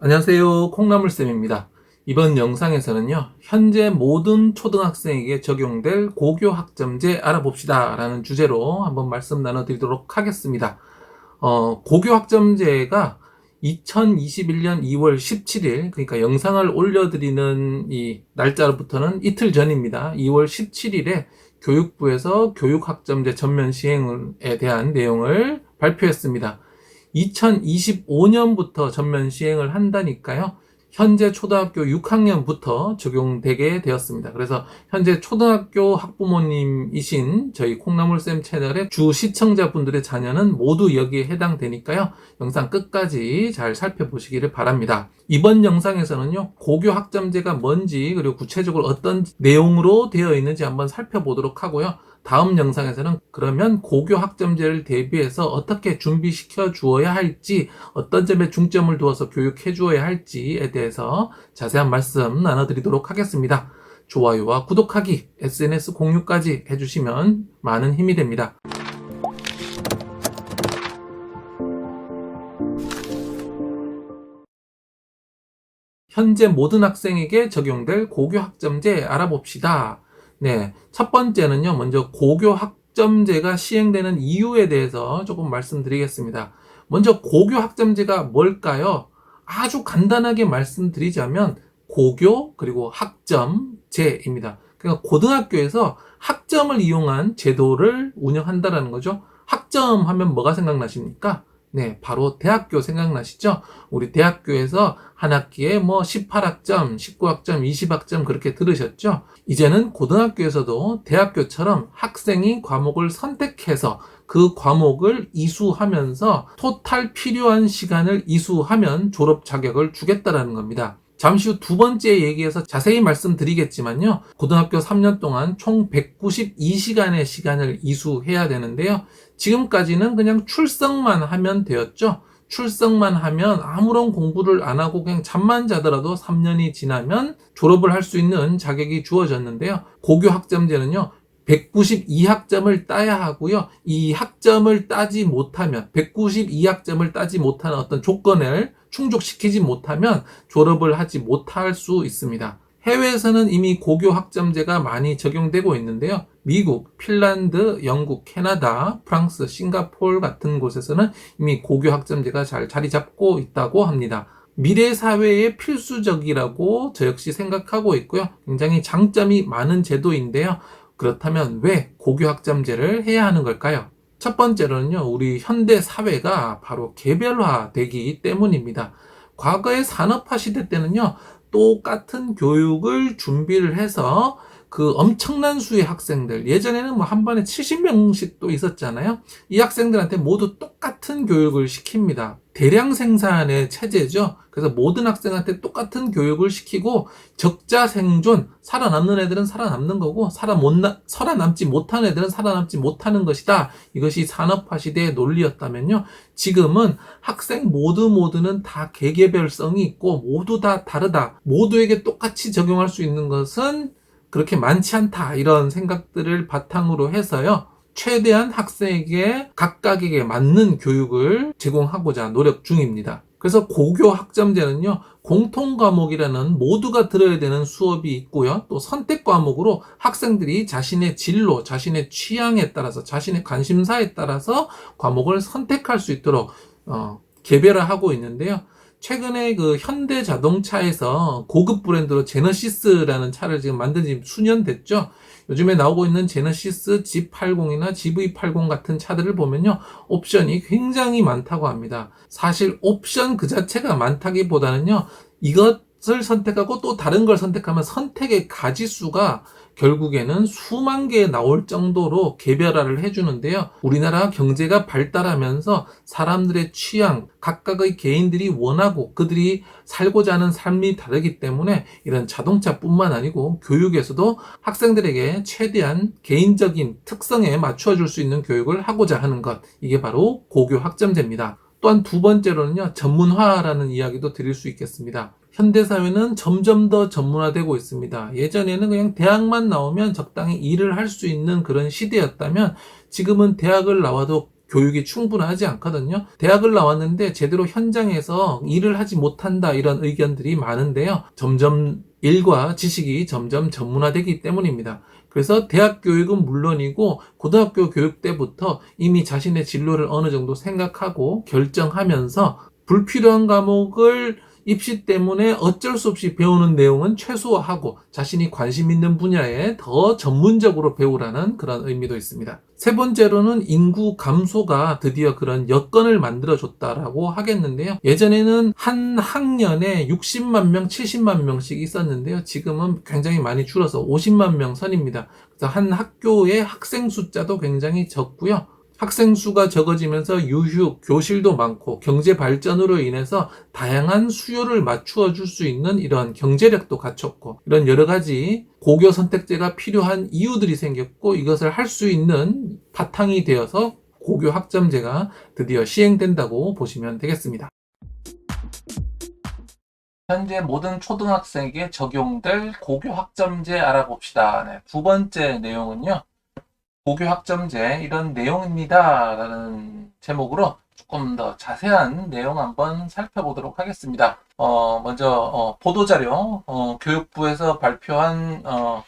안녕하세요. 콩나물쌤입니다. 이번 영상에서는요, 현재 모든 초등학생에게 적용될 고교 학점제 알아봅시다 라는 주제로 한번 말씀 나눠드리도록 하겠습니다. 고교 학점제가 2021년 2월 17일, 그러니까 영상을 올려드리는 이 날짜로부터는 이틀 전입니다. 2월 17일에 교육부에서 교육학점제 전면 시행에 대한 내용을 발표했습니다. 2025년부터 전면 시행을 한다니까요. 현재 초등학교 6학년부터 적용되게 되었습니다. 그래서 현재 초등학교 학부모님이신 저희 콩나물쌤 채널의 주 시청자분들의 자녀는 모두 여기에 해당되니까요. 영상 끝까지 잘 살펴보시기를 바랍니다. 이번 영상에서는요, 고교 학점제가 뭔지, 그리고 구체적으로 어떤 내용으로 되어 있는지 한번 살펴보도록 하고요. 다음 영상에서는 그러면 고교 학점제를 대비해서 어떻게 준비시켜 주어야 할지, 어떤 점에 중점을 두어서 교육해 주어야 할지에 대해서 자세한 말씀 나눠드리도록 하겠습니다. 좋아요와 구독하기, SNS 공유까지 해주시면 많은 힘이 됩니다. 현재 모든 학생에게 적용될 고교 학점제 알아봅시다. 네, 첫 번째는요, 먼저 고교 학점제가 시행되는 이유에 대해서 조금 말씀드리겠습니다. 먼저 고교 학점제가 뭘까요? 아주 간단하게 말씀드리자면 고교 그리고 학점제입니다. 그러니까 고등학교에서 학점을 이용한 제도를 운영한다라는 거죠. 학점 하면 뭐가 생각나십니까? 네, 바로 대학교 생각나시죠? 우리 대학교에서 한 학기에 18학점, 19학점, 20학점 그렇게 들으셨죠? 이제는 고등학교에서도 대학교처럼 학생이 과목을 선택해서 그 과목을 이수하면서 토탈 필요한 시간을 이수하면 졸업 자격을 주겠다라는 겁니다. 잠시 후 두 번째 얘기에서 자세히 말씀드리겠지만요. 고등학교 3년 동안 총 192시간의 시간을 이수해야 되는데요. 지금까지는 그냥 출석만 하면 되었죠. 출석만 하면 아무런 공부를 안 하고 그냥 잠만 자더라도 3년이 지나면 졸업을 할 수 있는 자격이 주어졌는데요. 고교 학점제는요. 192학점을 따야 하고요. 이 학점을 따지 못하면 192학점을 따지 못하는 어떤 조건을 충족시키지 못하면 졸업을 하지 못할 수 있습니다. 해외에서는 이미 고교 학점제가 많이 적용되고 있는데요. 미국, 핀란드, 영국, 캐나다, 프랑스, 싱가포르 같은 곳에서는 이미 고교 학점제가 잘 자리 잡고 있다고 합니다. 미래 사회에 필수적이라고 저 역시 생각하고 있고요. 굉장히 장점이 많은 제도인데요. 그렇다면 왜 고교 학점제를 해야 하는 걸까요? 첫 번째로는요, 우리 현대 사회가 바로 개별화되기 때문입니다. 과거의 산업화 시대 때는요, 똑같은 교육을 준비를 해서 그 엄청난 수의 학생들, 예전에는 한 반에 70명씩 또 있었잖아요. 이 학생들한테 모두 똑같은 교육을 시킵니다. 대량 생산의 체제죠. 그래서 모든 학생한테 똑같은 교육을 시키고 적자 생존, 살아남는 애들은 살아남는 거고 살아남지 못하는 애들은 살아남지 못하는 것이다. 이것이 산업화 시대의 논리였다면요. 지금은 학생 모두는 다 개개별성이 있고 모두 다 다르다. 모두에게 똑같이 적용할 수 있는 것은 그렇게 많지 않다. 이런 생각들을 바탕으로 해서요. 최대한 학생에게 각각에게 맞는 교육을 제공하고자 노력 중입니다. 그래서 고교 학점제는요, 공통 과목이라는 모두가 들어야 되는 수업이 있고요. 또 선택 과목으로 학생들이 자신의 진로, 자신의 취향에 따라서, 자신의 관심사에 따라서 과목을 선택할 수 있도록 개별화하고 있는데요. 최근에 그 현대 자동차에서 고급 브랜드로 제너시스라는 차를 지금 만든 지 수년 됐죠. 요즘에 나오고 있는 제너시스 G80이나 GV80 같은 차들을 보면요. 옵션이 굉장히 많다고 합니다. 사실 옵션 그 자체가 많다기보다는요. 이것을 선택하고 또 다른 걸 선택하면 선택의 가지수가 결국에는 수만 개 나올 정도로 개별화를 해주는데요. 우리나라 경제가 발달하면서 사람들의 취향, 각각의 개인들이 원하고 그들이 살고자 하는 삶이 다르기 때문에 이런 자동차뿐만 아니고 교육에서도 학생들에게 최대한 개인적인 특성에 맞춰줄 수 있는 교육을 하고자 하는 것, 이게 바로 고교 학점제입니다. 또한 두 번째로는요, 전문화라는 이야기도 드릴 수 있겠습니다. 현대사회는 점점 더 전문화되고 있습니다. 예전에는 그냥 대학만 나오면 적당히 일을 할 수 있는 그런 시대였다면 지금은 대학을 나와도 교육이 충분하지 않거든요. 대학을 나왔는데 제대로 현장에서 일을 하지 못한다 이런 의견들이 많은데요. 점점 일과 지식이 점점 전문화되기 때문입니다. 그래서 대학 교육은 물론이고 고등학교 교육 때부터 이미 자신의 진로를 어느 정도 생각하고 결정하면서 불필요한 과목을 입시 때문에 어쩔 수 없이 배우는 내용은 최소화하고 자신이 관심 있는 분야에 더 전문적으로 배우라는 그런 의미도 있습니다. 세 번째로는 인구 감소가 드디어 그런 여건을 만들어줬다라고 하겠는데요. 예전에는 한 학년에 60만 명, 70만 명씩 있었는데요. 지금은 굉장히 많이 줄어서 50만 명 선입니다. 그래서 한 학교의 학생 숫자도 굉장히 적고요. 학생 수가 적어지면서 유휴, 교실도 많고 경제 발전으로 인해서 다양한 수요를 맞추어 줄 수 있는 이런 경제력도 갖췄고 이런 여러 가지 고교 선택제가 필요한 이유들이 생겼고 이것을 할 수 있는 바탕이 되어서 고교 학점제가 드디어 시행된다고 보시면 되겠습니다. 현재 모든 초등학생에게 적용될 고교 학점제 알아봅시다. 네, 두 번째 내용은요. 고교 학점제 이런 내용입니다 라는 제목으로 조금 더 자세한 내용 한번 살펴보도록 하겠습니다. 먼저 보도자료, 교육부에서 발표한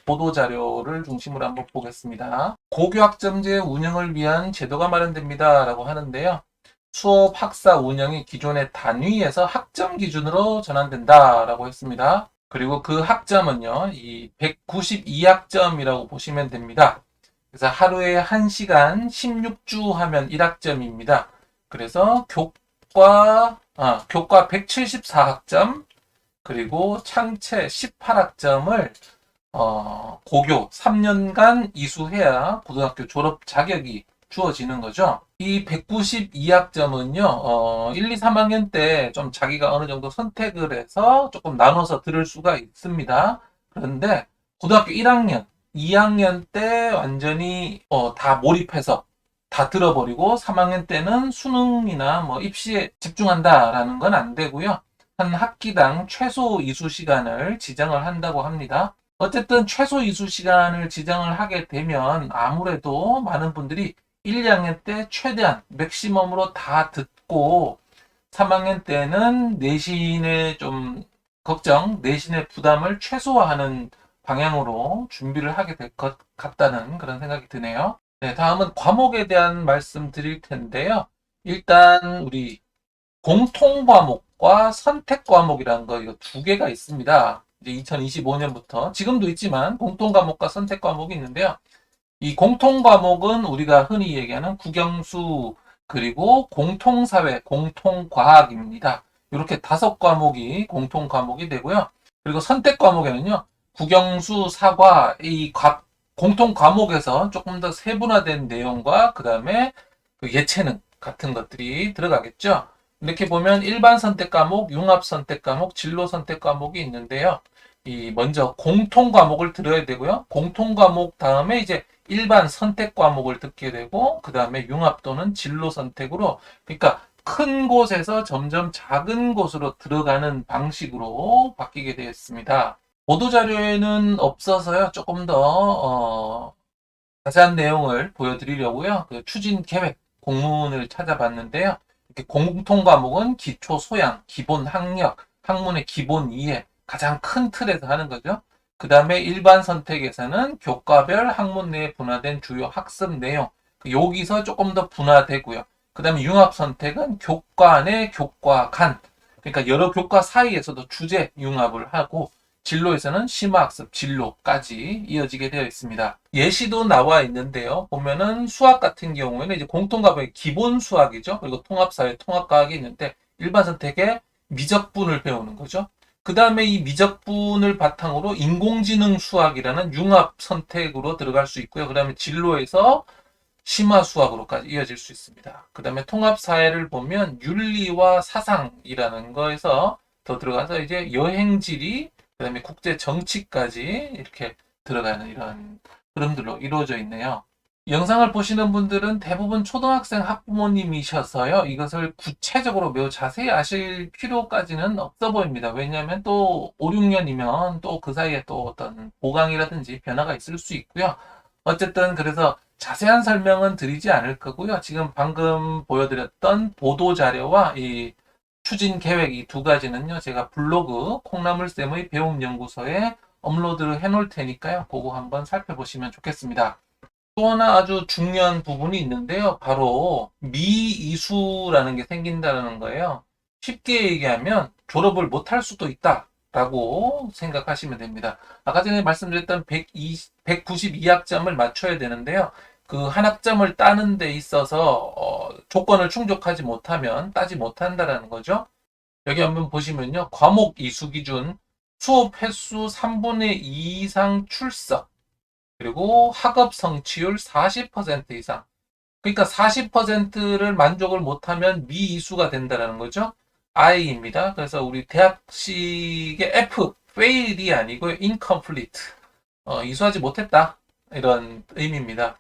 보도자료를 중심으로 한번 보겠습니다. 고교 학점제 운영을 위한 제도가 마련됩니다 라고 하는데요. 수업 학사 운영이 기존의 단위에서 학점 기준으로 전환된다 라고 했습니다. 그리고 그 학점은요, 이 192학점이라고 보시면 됩니다. 그래서 하루에 1시간 16주 하면 1학점입니다. 그래서 교과 174학점, 그리고 창체 18학점을 고교 3년간 이수해야 고등학교 졸업 자격이 주어지는 거죠. 이 192학점은요, 1, 2, 3학년 때 좀 자기가 어느 정도 선택을 해서 조금 나눠서 들을 수가 있습니다. 그런데 고등학교 1학년, 2학년 때 완전히 다 몰입해서 다 들어버리고 3학년 때는 수능이나 뭐 입시에 집중한다라는 건 안 되고요. 한 학기당 최소 이수 시간을 지정을 한다고 합니다. 어쨌든 최소 이수 시간을 지정을 하게 되면 아무래도 많은 분들이 1, 2학년 때 최대한 맥시멈으로 다 듣고 3학년 때는 내신의 좀 걱정, 내신의 부담을 최소화하는 방향으로 준비를 하게 될 것 같다는 그런 생각이 드네요. 네, 다음은 과목에 대한 말씀 드릴 텐데요. 일단 우리 공통 과목과 선택 과목이라는 거 이거 두 개가 있습니다. 이제 2025년부터 지금도 있지만 공통 과목과 선택 과목이 있는데요. 이 공통 과목은 우리가 흔히 얘기하는 국영수 그리고 공통사회, 공통과학입니다. 이렇게 5과목이 공통 과목이 되고요. 그리고 선택 과목에는요. 국영수, 사과, 이 공통 과목에서 조금 더 세분화된 내용과 그 다음에 예체능 같은 것들이 들어가겠죠. 이렇게 보면 일반 선택 과목, 융합 선택 과목, 진로 선택 과목이 있는데요. 이 먼저 공통 과목을 들어야 되고요. 공통 과목 다음에 이제 일반 선택 과목을 듣게 되고 그 다음에 융합 또는 진로 선택으로 그러니까 큰 곳에서 점점 작은 곳으로 들어가는 방식으로 바뀌게 되었습니다. 보도자료에는 없어서요. 조금 더 자세한 내용을 보여드리려고요. 그 추진 계획 공문을 찾아봤는데요. 이렇게 공통 과목은 기초 소양, 기본 학력, 학문의 기본 이해, 가장 큰 틀에서 하는 거죠. 그 다음에 일반 선택에서는 교과별 학문 내에 분화된 주요 학습 내용, 여기서 조금 더 분화되고요. 그 다음에 융합 선택은 교과 내, 교과 간, 그러니까 여러 교과 사이에서도 주제 융합을 하고 진로에서는 심화학습 진로까지 이어지게 되어 있습니다. 예시도 나와 있는데요. 보면은 수학 같은 경우에는 이제 공통과목이 기본 수학이죠. 그리고 통합사회, 통합과학이 있는데 일반 선택에 미적분을 배우는 거죠. 그 다음에 이 미적분을 바탕으로 인공지능 수학이라는 융합 선택으로 들어갈 수 있고요. 그 다음에 진로에서 심화 수학으로까지 이어질 수 있습니다. 그 다음에 통합사회를 보면 윤리와 사상이라는 거에서 더 들어가서 이제 여행지리, 그 다음에 국제 정치까지 이렇게 들어가는 이런 흐름들로 이루어져 있네요. 영상을 보시는 분들은 대부분 초등학생 학부모님이셔서요. 이것을 구체적으로 매우 자세히 아실 필요까지는 없어 보입니다. 왜냐하면 또 5, 6년이면 또 그 사이에 또 어떤 보강이라든지 변화가 있을 수 있고요. 어쨌든 그래서 자세한 설명은 드리지 않을 거고요. 지금 방금 보여드렸던 보도 자료와 이 추진 계획 이 두 가지는요. 제가 블로그 콩나물쌤의 배움연구소에 업로드를 해놓을 테니까요. 그거 한번 살펴보시면 좋겠습니다. 또 하나 아주 중요한 부분이 있는데요. 바로 미이수라는 게 생긴다는 거예요. 쉽게 얘기하면 졸업을 못할 수도 있다라고 생각하시면 됩니다. 아까 전에 말씀드렸던 192학점을 맞춰야 되는데요. 그 한 학점을 따는 데 있어서 조건을 충족하지 못하면 따지 못한다라는 거죠. 여기 한번 보시면요. 과목 이수 기준 수업 횟수 3분의 2 이상 출석 그리고 학업 성취율 40% 이상. 그러니까 40%를 만족을 못하면 미이수가 된다는 거죠. I입니다. 그래서 우리 대학식의 F, fail이 아니고 incomplete. 이수하지 못했다. 이런 의미입니다.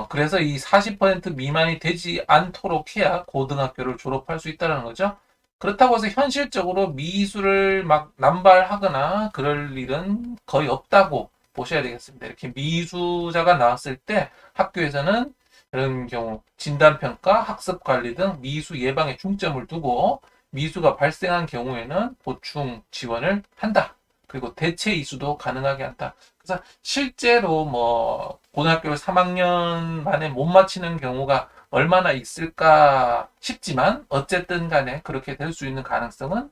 그래서 이 40% 미만이 되지 않도록 해야 고등학교를 졸업할 수 있다는 거죠. 그렇다고 해서 현실적으로 미수를 막 남발하거나 그럴 일은 거의 없다고 보셔야 되겠습니다. 이렇게 미수자가 나왔을 때 학교에서는 그런 경우 진단평가, 학습관리 등 미수 예방에 중점을 두고 미수가 발생한 경우에는 보충 지원을 한다. 그리고 대체 이수도 가능하게 한다. 그래서 실제로 뭐 고등학교를 3학년 만에 못 마치는 경우가 얼마나 있을까 싶지만 어쨌든 간에 그렇게 될 수 있는 가능성은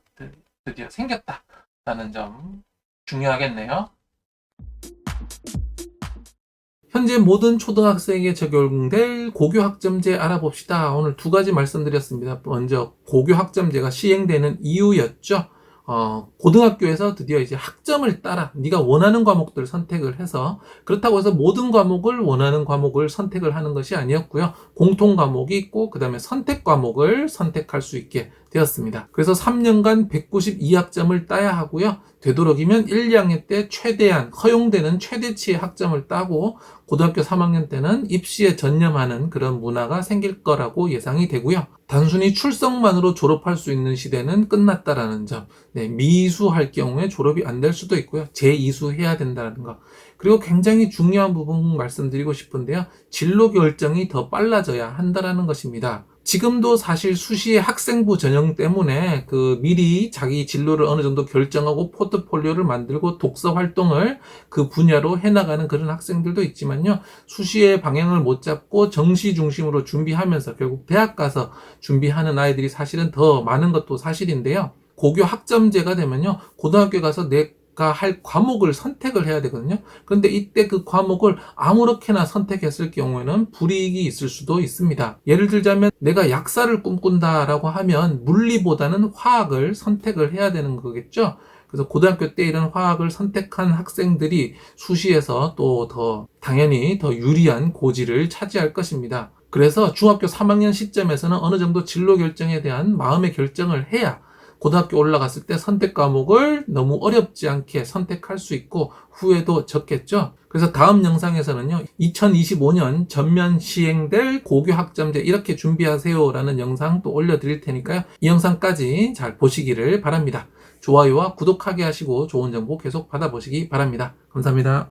드디어 생겼다라는 점 중요하겠네요. 현재 모든 초등학생에게 적용될 고교 학점제 알아봅시다. 오늘 두 가지 말씀드렸습니다. 먼저 고교 학점제가 시행되는 이유였죠. 고등학교에서 드디어 이제 학점을 따라 네가 원하는 과목들 선택을 해서 그렇다고 해서 모든 과목을 원하는 과목을 선택을 하는 것이 아니었고요. 공통 과목이 있고 그 다음에 선택 과목을 선택할 수 있게 되었습니다. 그래서 3년간 192학점을 따야 하고요. 되도록이면 1, 2학년 때 최대한 허용되는 최대치의 학점을 따고 고등학교 3학년 때는 입시에 전념하는 그런 문화가 생길 거라고 예상이 되고요. 단순히 출석만으로 졸업할 수 있는 시대는 끝났다라는 점. 네, 미수할 경우에 졸업이 안 될 수도 있고요. 재이수해야 된다는 거. 그리고 굉장히 중요한 부분 말씀드리고 싶은데요. 진로 결정이 더 빨라져야 한다라는 것입니다. 지금도 사실 수시의 학생부 전형 때문에 미리 자기 진로를 어느 정도 결정하고 포트폴리오를 만들고 독서 활동을 그 분야로 해나가는 그런 학생들도 있지만요. 수시의 방향을 못 잡고 정시 중심으로 준비하면서 결국 대학 가서 준비하는 아이들이 사실은 더 많은 것도 사실인데요. 고교 학점제가 되면요. 고등학교 가서 내가 할 과목을 선택을 해야 되거든요. 그런데 이때 그 과목을 아무렇게나 선택했을 경우에는 불이익이 있을 수도 있습니다. 예를 들자면 내가 약사를 꿈꾼다라고 하면 물리보다는 화학을 선택을 해야 되는 거겠죠. 그래서 고등학교 때 이런 화학을 선택한 학생들이 수시에서 또 당연히 더 유리한 고지를 차지할 것입니다. 그래서 중학교 3학년 시점에서는 어느 정도 진로 결정에 대한 마음의 결정을 해야 고등학교 올라갔을 때 선택 과목을 너무 어렵지 않게 선택할 수 있고 후회도 적겠죠. 그래서 다음 영상에서는요. 2025년 전면 시행될 고교 학점제 이렇게 준비하세요 라는 영상 또 올려드릴 테니까요. 이 영상까지 잘 보시기를 바랍니다. 좋아요와 구독하게 하시고 좋은 정보 계속 받아보시기 바랍니다. 감사합니다.